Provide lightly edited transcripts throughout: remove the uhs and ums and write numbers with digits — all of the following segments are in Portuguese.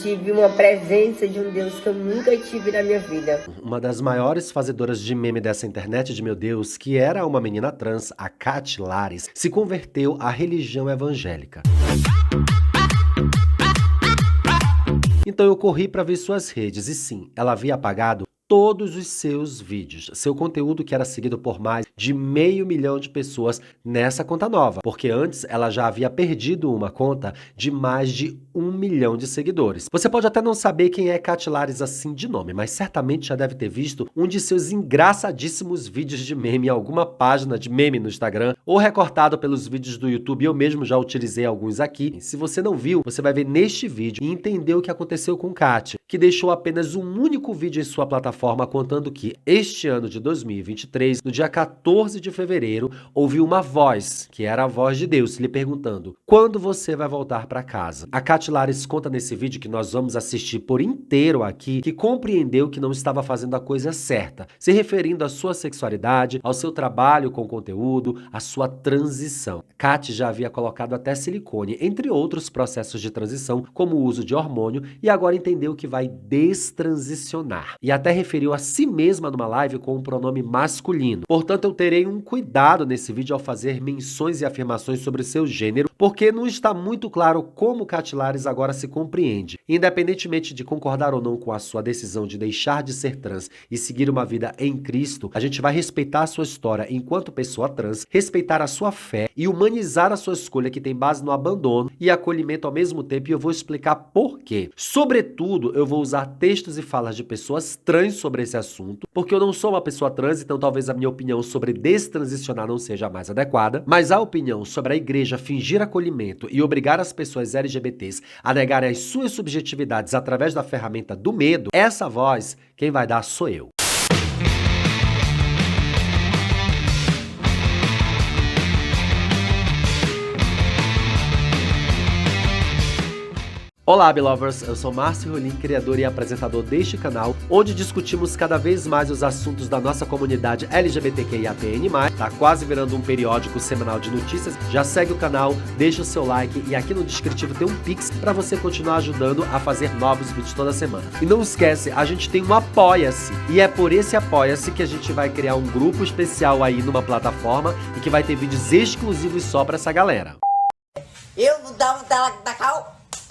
tive uma presença de um Deus que eu nunca tive na minha vida. Uma das maiores fazedoras de meme dessa internet de meu Deus, que era uma menina trans, a Kati Lares, se converteu à religião evangélica. Então eu corri para ver suas redes e sim, ela havia apagado todos os seus vídeos, seu conteúdo que era seguido por mais de 500 mil de pessoas nessa conta nova, porque antes ela já havia perdido uma conta de mais de 1 milhão de seguidores. Você pode até não saber quem é Kati Lares assim de nome, mas certamente já deve ter visto um de seus engraçadíssimos vídeos de meme em alguma página de meme no Instagram, ou recortado pelos vídeos do YouTube, eu mesmo já utilizei alguns aqui. Se você não viu, você vai ver neste vídeo e entender o que aconteceu com Kati, que deixou apenas um único vídeo em sua plataforma contando que este ano de 2023, no dia 14 de fevereiro, ouviu uma voz, que era a voz de Deus, lhe perguntando: quando você vai voltar para casa? A Kati Lares conta nesse vídeo, que nós vamos assistir por inteiro aqui, que compreendeu que não estava fazendo a coisa certa, se referindo à sua sexualidade, ao seu trabalho com conteúdo, à sua transição. Kati já havia colocado até silicone, entre outros processos de transição, como o uso de hormônio, e agora entendeu que vai destransicionar. E até referiu a si mesma numa live com um pronome masculino. Portanto, eu terei um cuidado nesse vídeo ao fazer menções e afirmações sobre seu gênero, porque não está muito claro como Kati Lares agora se compreende. Independentemente de concordar ou não com a sua decisão de deixar de ser trans e seguir uma vida em Cristo, a gente vai respeitar a sua história enquanto pessoa trans, respeitar a sua fé e humanizar a sua escolha, que tem base no abandono e acolhimento ao mesmo tempo, e eu vou explicar por quê. Sobretudo, eu vou usar textos e falas de pessoas trans sobre esse assunto, porque eu não sou uma pessoa trans, então talvez a minha opinião sobre destransicionar não seja a mais adequada, mas a opinião sobre a igreja fingir acolhimento e obrigar as pessoas LGBTs a negarem as suas subjetividades através da ferramenta do medo, essa voz, quem vai dar sou eu. Olá, Belovers! Eu sou Márcio Rolim, criador e apresentador deste canal, onde discutimos cada vez mais os assuntos da nossa comunidade LGBTQIAPN+. Tá quase virando um periódico semanal de notícias. Já segue o canal, deixa o seu like e aqui no descritivo tem um Pix para você continuar ajudando a fazer novos vídeos toda semana. E não esquece, a gente tem um Apoia-se, e é por esse Apoia-se que a gente vai criar um grupo especial aí numa plataforma e que vai ter vídeos exclusivos só para essa galera. Eu vou dar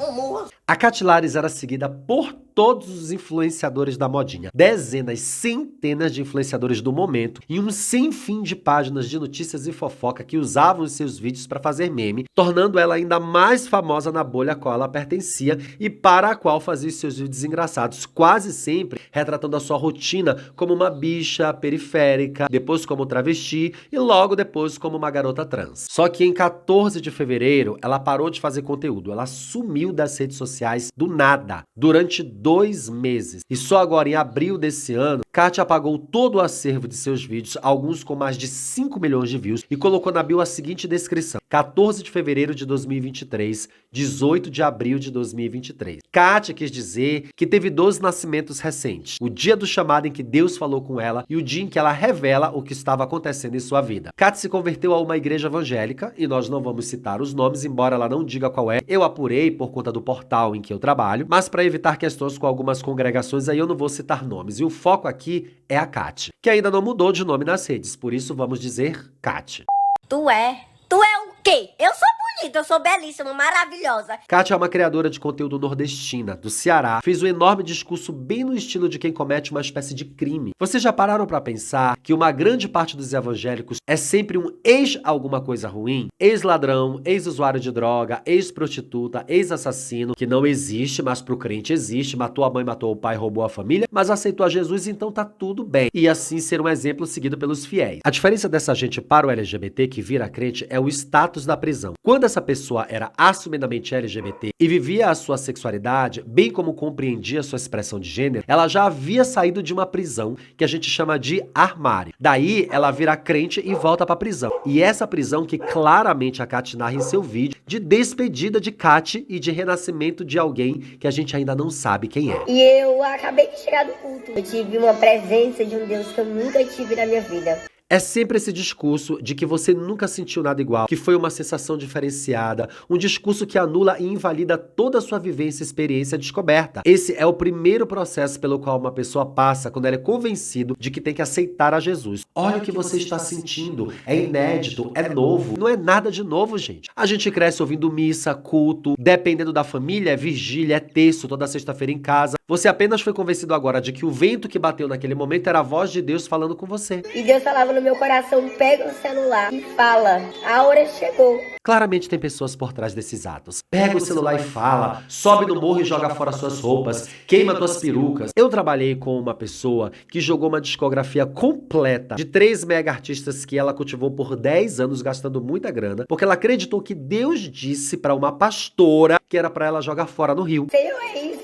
um murro. A Kati Lares era seguida por todos os influenciadores da modinha. Dezenas, centenas de influenciadores do momento e um sem fim de páginas de notícias e fofoca que usavam os seus vídeos para fazer meme, tornando ela ainda mais famosa na bolha a qual ela pertencia e para a qual fazia os seus vídeos engraçados, quase sempre retratando a sua rotina como uma bicha periférica, depois como travesti e logo depois como uma garota trans. Só que em 14 de fevereiro, ela parou de fazer conteúdo, ela sumiu das redes sociais do nada, durante 2 meses. E só agora, em abril desse ano, Kati apagou todo o acervo de seus vídeos, alguns com mais de 5 milhões de views, e colocou na bio a seguinte descrição: 14 de fevereiro de 2023, 18 de abril de 2023. Kati quis dizer que teve 12 nascimentos recentes, o dia do chamado em que Deus falou com ela e o dia em que ela revela o que estava acontecendo em sua vida. Kati se converteu a uma igreja evangélica, e nós não vamos citar os nomes, embora ela não diga qual é. Eu apurei por conta do portal em que eu trabalho, mas para evitar questões com algumas congregações aí eu não vou citar nomes, e o foco aqui é a Kati, que ainda não mudou de nome nas redes, por isso vamos dizer Kati. Tu é o quê? Eu sou bonita, eu sou belíssima, maravilhosa. Kati é uma criadora de conteúdo nordestina, do Ceará. Fez um enorme discurso bem no estilo de quem comete uma espécie de crime. Vocês já pararam pra pensar que uma grande parte dos evangélicos é sempre um ex-alguma coisa ruim? Ex-ladrão, ex-usuário de droga, ex-prostituta, ex-assassino, que não existe, mas pro crente existe, matou a mãe, matou o pai, roubou a família, mas aceitou a Jesus, então tá tudo bem. E assim ser um exemplo seguido pelos fiéis. A diferença dessa gente para o LGBT que vira crente é o status da prisão. Quando essa pessoa era assumidamente LGBT e vivia a sua sexualidade, bem como compreendia a sua expressão de gênero, ela já havia saído de uma prisão que a gente chama de armário. Daí ela vira crente e volta pra prisão. E essa prisão que claramente a Kati narra em seu vídeo de despedida de Kati e de renascimento de alguém que a gente ainda não sabe quem é. E eu acabei de chegar do culto. Eu tive uma presença de um Deus que eu nunca tive na minha vida. É sempre esse discurso de que você nunca sentiu nada igual, que foi uma sensação diferenciada, um discurso que anula e invalida toda a sua vivência, experiência, descoberta. Esse é o primeiro processo pelo qual uma pessoa passa quando ela é convencido de que tem que aceitar a Jesus. Olha o que você está sentindo, é inédito, é novo. Não é nada de novo, gente. A gente cresce ouvindo missa, culto, dependendo da família, é vigília, é terço, toda sexta-feira em casa. Você apenas foi convencido agora de que o vento que bateu naquele momento era a voz de Deus falando com você. E Deus falava no meu coração, pega o celular e fala, a hora chegou. Claramente tem pessoas por trás desses atos. Pega o celular e fala, sobe no morro e joga fora suas roupas, queima tuas perucas. Eu trabalhei com uma pessoa que jogou uma discografia completa de 3 mega artistas que ela cultivou por 10 anos, gastando muita grana, porque ela acreditou que Deus disse pra uma pastora que era pra ela jogar fora no rio. Senhor, é isso.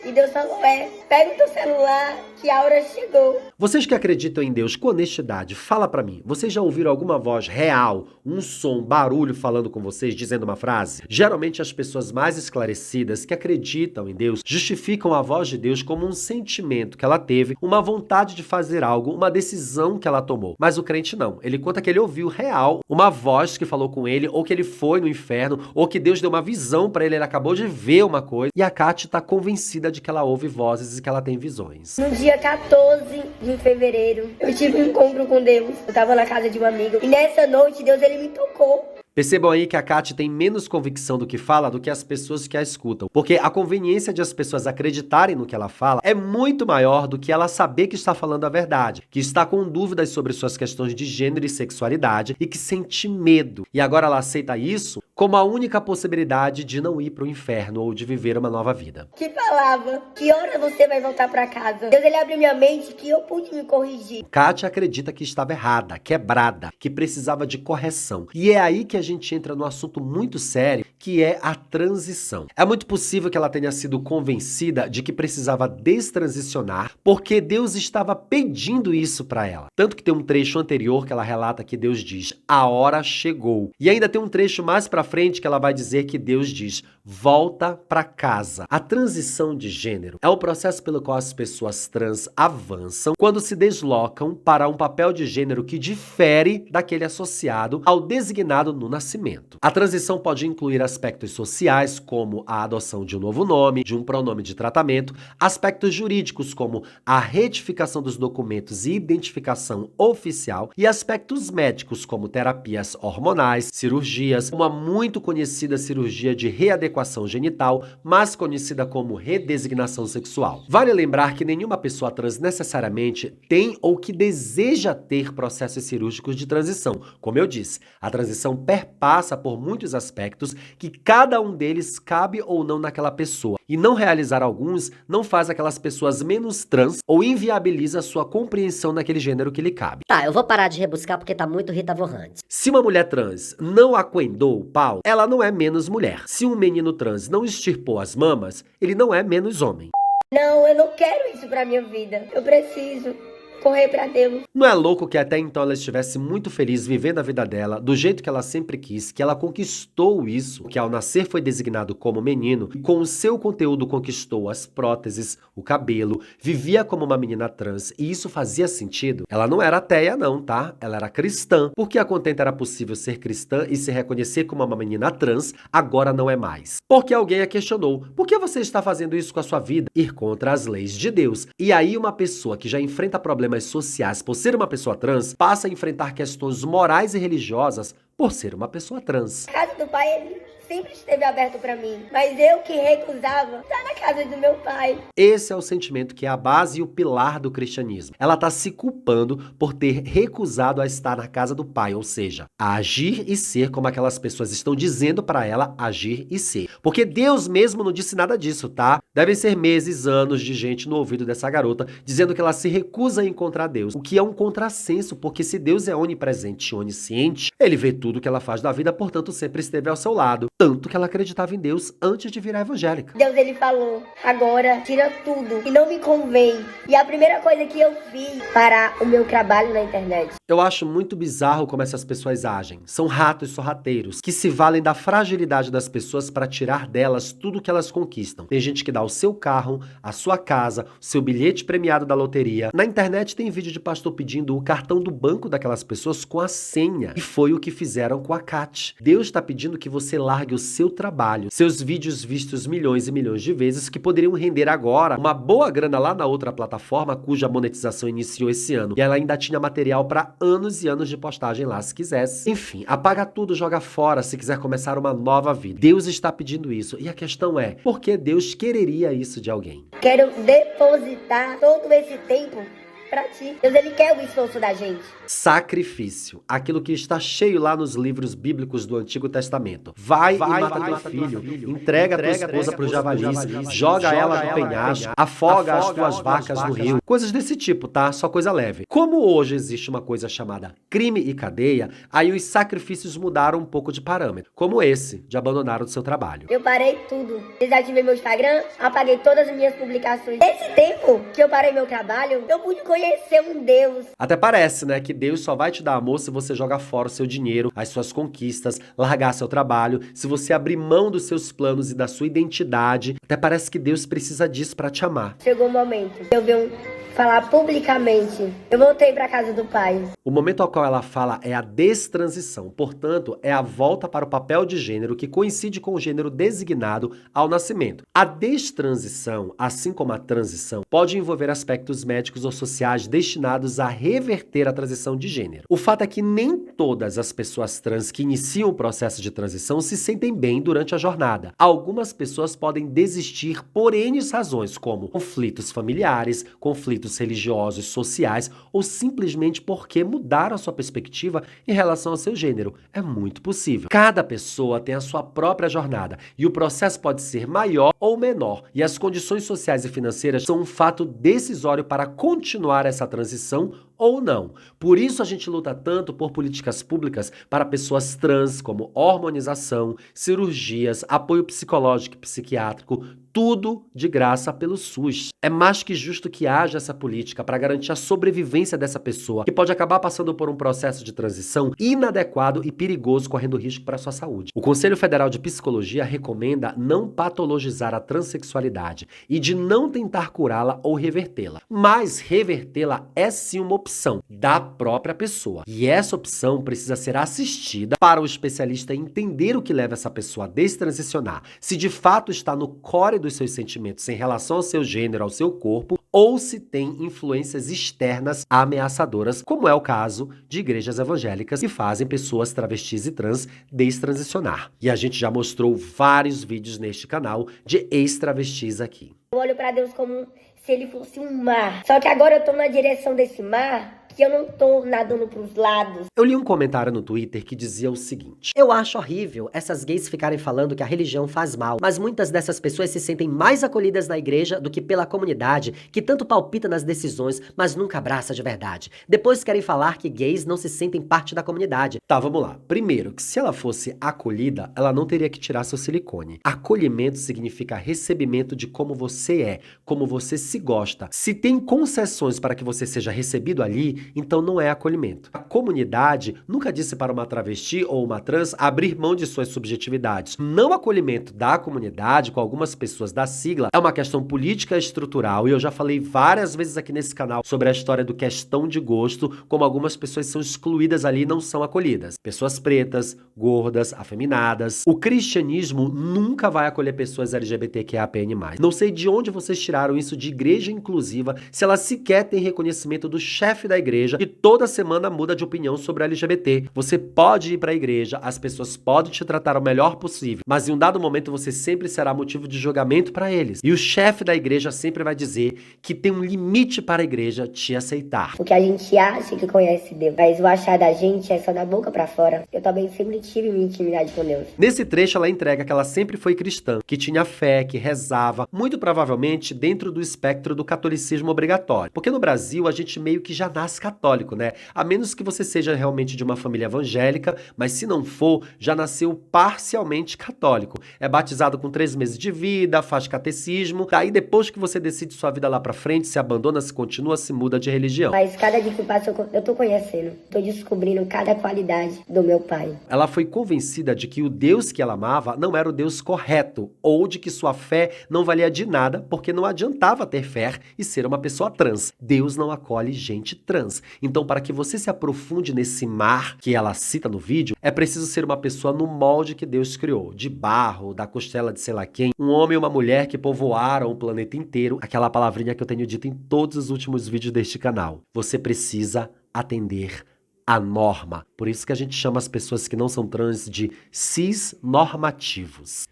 E Deus falou, pega o teu celular que a hora chegou. Vocês que acreditam em Deus com honestidade, fala pra mim, vocês já ouviram alguma voz real, um som, barulho falando com vocês, dizendo uma frase? Geralmente as pessoas mais esclarecidas que acreditam em Deus justificam a voz de Deus como um sentimento que ela teve, uma vontade de fazer algo, uma decisão que ela tomou. Mas o crente não, ele conta que ele ouviu real, uma voz que falou com ele, ou que ele foi no inferno, ou que Deus deu uma visão pra ele, ele acabou de ver uma coisa, e a Kati tá convencida de que ela ouve vozes e que ela tem visões. No dia 14 de fevereiro, eu tive um encontro com Deus. Eu tava na casa de um amigo. E nessa noite, Deus, ele me tocou. Percebam aí que a Kati tem menos convicção do que fala do que as pessoas que a escutam. Porque a conveniência de as pessoas acreditarem no que ela fala é muito maior do que ela saber que está falando a verdade, que está com dúvidas sobre suas questões de gênero e sexualidade e que sente medo. E agora ela aceita isso como a única possibilidade de não ir para o inferno ou de viver uma nova vida. Que falava, que hora você vai voltar pra casa? Deus, ele abriu minha mente que eu pude me corrigir. Kati acredita que estava errada, quebrada, que precisava de correção. E é aí que a gente entra num assunto muito sério, que é a transição. É muito possível que ela tenha sido convencida de que precisava destransicionar, porque Deus estava pedindo isso para ela. Tanto que tem um trecho anterior que ela relata que Deus diz, a hora chegou. E ainda tem um trecho mais para frente que ela vai dizer que Deus diz, volta para casa. A transição de gênero é o processo pelo qual as pessoas trans avançam quando se deslocam para um papel de gênero que difere daquele associado ao designado no nascimento. A transição pode incluir aspectos sociais, como a adoção de um novo nome, de um pronome de tratamento, aspectos jurídicos, como a retificação dos documentos e identificação oficial, e aspectos médicos, como terapias hormonais, cirurgias, uma muito conhecida cirurgia de readequação genital, mais conhecida como redesignação sexual. Vale lembrar que nenhuma pessoa trans necessariamente tem ou que deseja ter processos cirúrgicos de transição. Como eu disse, a transição perpassa por muitos aspectos que cada um deles cabe ou não naquela pessoa. E não realizar alguns não faz aquelas pessoas menos trans ou inviabiliza a sua compreensão naquele gênero que lhe cabe. Tá, eu vou parar de rebuscar porque tá muito Rita Von Hunt. Se uma mulher trans não aquendou o pau, ela não é menos mulher. Se um menino trans não extirpou as mamas, ele não é menos homem. Não, eu não quero isso pra minha vida. Eu preciso correr pra Deus. Não é louco que até então ela estivesse muito feliz vivendo a vida dela, do jeito que ela sempre quis, que ela conquistou isso, que ao nascer foi designado como menino, e com o seu conteúdo conquistou as próteses, o cabelo, vivia como uma menina trans, e isso fazia sentido. Ela não era ateia não, tá? Ela era cristã. Porque a contenta era possível ser cristã e se reconhecer como uma menina trans, agora não é mais. Porque alguém a questionou, por que você está fazendo isso com a sua vida? Ir contra as leis de Deus. E aí uma pessoa que já enfrenta problemas sociais por ser uma pessoa trans, passa a enfrentar questões morais e religiosas por ser uma pessoa trans. A casa do pai, ele sempre esteve aberto pra mim, mas eu que recusava estar na casa do meu pai. Esse é o sentimento que é a base e o pilar do cristianismo. Ela está se culpando por ter recusado a estar na casa do pai, ou seja, a agir e ser como aquelas pessoas estão dizendo para ela agir e ser. Porque Deus mesmo não disse nada disso, tá? Devem ser meses, anos de gente no ouvido dessa garota dizendo que ela se recusa a encontrar Deus, o que é um contrassenso, porque se Deus é onipresente e onisciente, ele vê tudo que ela faz da vida, portanto sempre esteve ao seu lado. tanto que ela acreditava em Deus antes de virar evangélica. Deus, ele falou, agora tira tudo que não me convém. E a primeira coisa que eu fiz para o meu trabalho na internet. Eu acho muito bizarro como essas pessoas agem. São ratos sorrateiros, que se valem da fragilidade das pessoas para tirar delas tudo que elas conquistam. Tem gente que dá o seu carro, a sua casa, o seu bilhete premiado da loteria. Na internet tem vídeo de pastor pedindo o cartão do banco daquelas pessoas com a senha. E foi o que fizeram com a Kat. Deus está pedindo que você largue o seu trabalho, seus vídeos vistos milhões e milhões de vezes, que poderiam render agora uma boa grana lá na outra plataforma, cuja monetização iniciou esse ano. E ela ainda tinha material para anos e anos de postagem lá, se quisesse. Enfim, apaga tudo, joga fora se quiser começar uma nova vida. Deus está pedindo isso. E a questão é, por que Deus quereria isso de alguém? Quero depositar todo esse tempo pra ti. Deus, ele quer o esforço da gente. Sacrifício, aquilo que está cheio lá nos livros bíblicos do Antigo Testamento. Vai e mata teu filho, entrega tua esposa para os javalis, joga ela no penhasco, afoga as tuas vacas no rio. Coisas desse tipo, tá? Só coisa leve. Como hoje existe uma coisa chamada crime e cadeia, aí os sacrifícios mudaram um pouco de parâmetro, como esse, de abandonar o seu trabalho. Eu parei tudo. Desativei meu Instagram, apaguei todas as minhas publicações. Nesse tempo que eu parei meu trabalho, eu pude conhecer um Deus. Até parece, né, que Deus só vai te dar amor se você jogar fora o seu dinheiro, as suas conquistas, largar seu trabalho, se você abrir mão dos seus planos e da sua identidade. Até parece que Deus precisa disso pra te amar. Chegou o momento que eu vi falar publicamente. Eu voltei pra casa do pai. O momento ao qual ela fala é a destransição, portanto, é a volta para o papel de gênero que coincide com o gênero designado ao nascimento. A destransição, assim como a transição, pode envolver aspectos médicos ou sociais destinados a reverter a transição de gênero. O fato é que nem todas as pessoas trans que iniciam o processo de transição se sentem bem durante a jornada. Algumas pessoas podem desistir por N razões, como conflitos familiares, conflitos religiosos, sociais, ou simplesmente porque mudaram a sua perspectiva em relação ao seu gênero. É muito possível. Cada pessoa tem a sua própria jornada e o processo pode ser maior ou menor, e as condições sociais e financeiras são um fato decisório para continuar essa transição ou não. Por isso a gente luta tanto por políticas públicas para pessoas trans, como hormonização, cirurgias, apoio psicológico e psiquiátrico, tudo de graça pelo SUS. É mais que justo que haja essa política para garantir a sobrevivência dessa pessoa, que pode acabar passando por um processo de transição inadequado e perigoso, correndo risco para a sua saúde. O Conselho Federal de Psicologia recomenda não patologizar a transexualidade e de não tentar curá-la ou revertê-la. Mas revertê-la é sim uma opção da própria pessoa. E essa opção precisa ser assistida para o especialista entender o que leva essa pessoa a destransicionar, se de fato está no core dos seus sentimentos em relação ao seu gênero, ao seu corpo, ou se tem influências externas ameaçadoras, como é o caso de igrejas evangélicas que fazem pessoas travestis e trans destransicionar. E a gente já mostrou vários vídeos neste canal de ex-travestis aqui. Eu olho pra Deus como se ele fosse um mar. Só que agora eu tô na direção desse mar, que eu não tô nadando pros lados. Eu li um comentário no Twitter que dizia o seguinte: Eu acho horrível essas gays ficarem falando que a religião faz mal, mas muitas dessas pessoas se sentem mais acolhidas na igreja do que pela comunidade, que tanto palpita nas decisões, mas nunca abraça de verdade. Depois querem falar que gays não se sentem parte da comunidade. Tá, vamos lá. Primeiro, que se ela fosse acolhida, ela não teria que tirar seu silicone. Acolhimento significa recebimento de como você é, como você se gosta. Se tem concessões para que você seja recebido ali, então não é acolhimento. A comunidade nunca disse para uma travesti ou uma trans abrir mão de suas subjetividades. Não acolhimento da comunidade com algumas pessoas da sigla é uma questão política estrutural, e eu já falei várias vezes aqui nesse canal sobre a história do questão de gosto, como algumas pessoas são excluídas ali e não são acolhidas. Pessoas pretas, gordas, afeminadas. O cristianismo nunca vai acolher pessoas LGBTQIAPN+. Não sei de onde vocês tiraram isso de igreja inclusiva, se ela sequer tem reconhecimento do chefe da igreja, que toda semana muda de opinião sobre LGBT. Você pode ir para a igreja, as pessoas podem te tratar o melhor possível, mas em um dado momento você sempre será motivo de julgamento para eles. E o chefe da igreja sempre vai dizer que tem um limite para a igreja te aceitar. Porque a gente acha que conhece Deus, mas o achar da gente é só da boca pra fora. Eu também sempre tive minha intimidade com Deus. Nesse trecho ela entrega que ela sempre foi cristã, que tinha fé, que rezava, muito provavelmente dentro do espectro do catolicismo obrigatório. Porque no Brasil a gente meio que já nasce católico, né? A menos que você seja realmente de uma família evangélica, mas se não for, já nasceu parcialmente católico. É batizado com 3 meses de vida, faz catecismo, daí depois que você decide sua vida lá pra frente, se abandona, se continua, se muda de religião. Mas cada dia que passa eu tô conhecendo, tô descobrindo cada qualidade do meu pai. Ela foi convencida de que o Deus que ela amava não era o Deus correto, ou de que sua fé não valia de nada porque não adiantava ter fé e ser uma pessoa trans. Deus não acolhe gente trans. Então, para que você se aprofunde nesse mar que ela cita no vídeo, é preciso ser uma pessoa no molde que Deus criou, de barro, da costela de sei lá quem, um homem e uma mulher que povoaram o planeta inteiro, aquela palavrinha que eu tenho dito em todos os últimos vídeos deste canal. Você precisa atender a norma. Por isso que a gente chama as pessoas que não são trans de cisnormativos.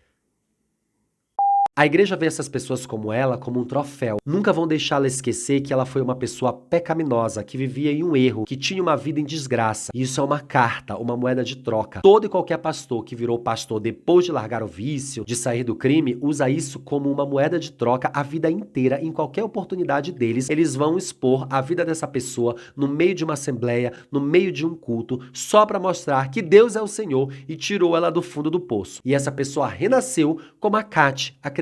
A igreja vê essas pessoas como ela como um troféu. Nunca vão deixá-la esquecer que ela foi uma pessoa pecaminosa, que vivia em um erro, que tinha uma vida em desgraça. E isso é uma carta, uma moeda de troca. Todo e qualquer pastor que virou pastor depois de largar o vício, de sair do crime, usa isso como uma moeda de troca a vida inteira. Em qualquer oportunidade deles, eles vão expor a vida dessa pessoa no meio de uma assembleia, no meio de um culto, só para mostrar que Deus é o Senhor e tirou ela do fundo do poço. E essa pessoa renasceu como a Kate acredita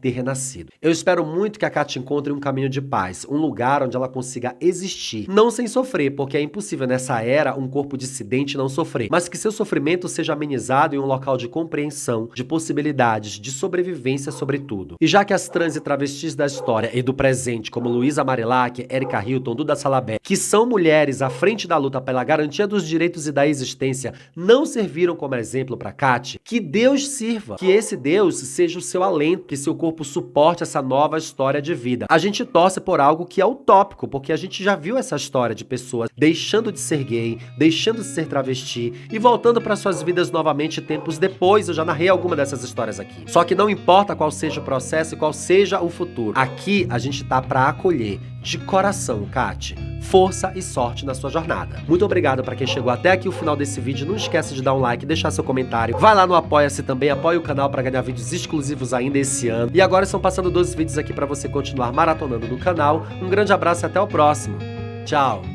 ter renascido. Eu espero muito que a Kate encontre um caminho de paz, um lugar onde ela consiga existir, não sem sofrer, porque é impossível nessa era um corpo dissidente não sofrer, mas que seu sofrimento seja amenizado em um local de compreensão, de possibilidades, de sobrevivência sobretudo. E já que as trans e travestis da história e do presente, como Luísa Marilac, Erika Hilton, Duda Salabé, que são mulheres à frente da luta pela garantia dos direitos e da existência, não serviram como exemplo para Kate, que Deus sirva, que esse Deus seja o seu alento, que seu corpo suporte essa nova história de vida. A gente torce por algo que é utópico, porque a gente já viu essa história de pessoas deixando de ser gay, deixando de ser travesti e voltando para suas vidas novamente tempos depois. Eu já narrei alguma dessas histórias aqui. Só que não importa qual seja o processo e qual seja o futuro. Aqui a gente tá para acolher. De coração, Kate. Força e sorte na sua jornada. Muito obrigado para quem chegou até aqui o final desse vídeo. Não esquece de dar um like, deixar seu comentário. Vai lá no Apoia-se também, apoia o canal para ganhar vídeos exclusivos ainda esse ano. E agora estão passando 12 vídeos aqui para você continuar maratonando no canal. Um grande abraço e até o próximo. Tchau!